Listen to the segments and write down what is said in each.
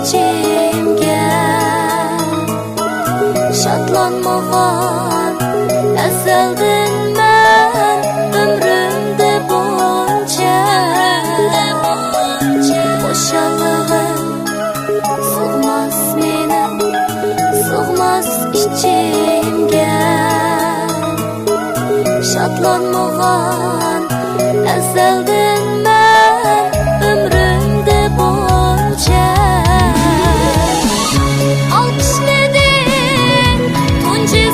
içimge şatlanmagan ezelden men ömrümde bunca boşalığın sığmaz menim sığmaz içimge şatlanmagan ezelden men ömrümde bunca alkışladın tunca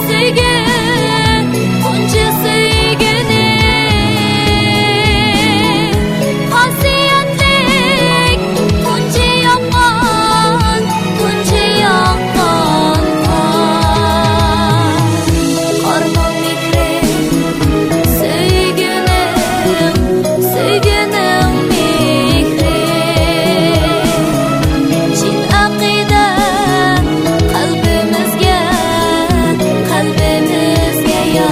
sevgini hasiyetlik tunca yakan karman mikrim sevginim mikrim cin akiden kalbimizge ya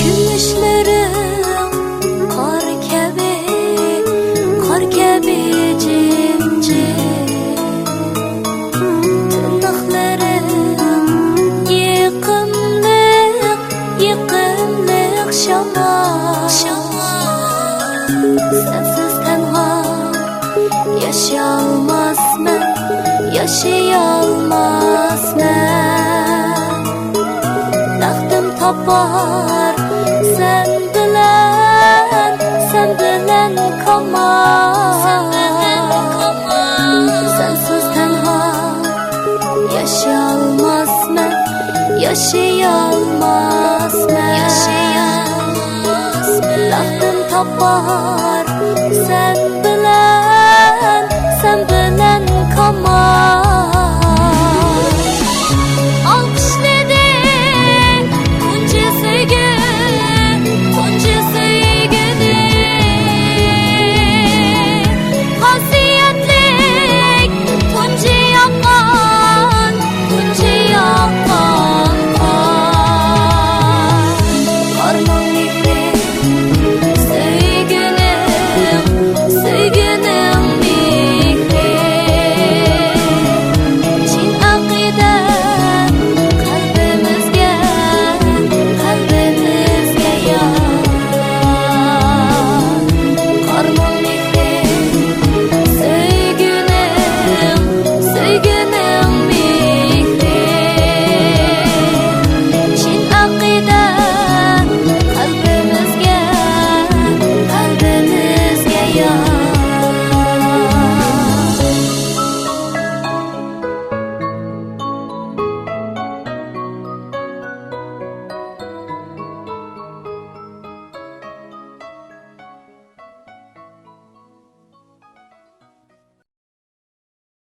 Gümüşlerim kar kabi cimcim tırnaklarım yıkımlık şama sensiz tenha yaşayalmaz men Dağdım tapar sen bilen kaman sensiz tenha yaşayalmaz men Dağdım tapar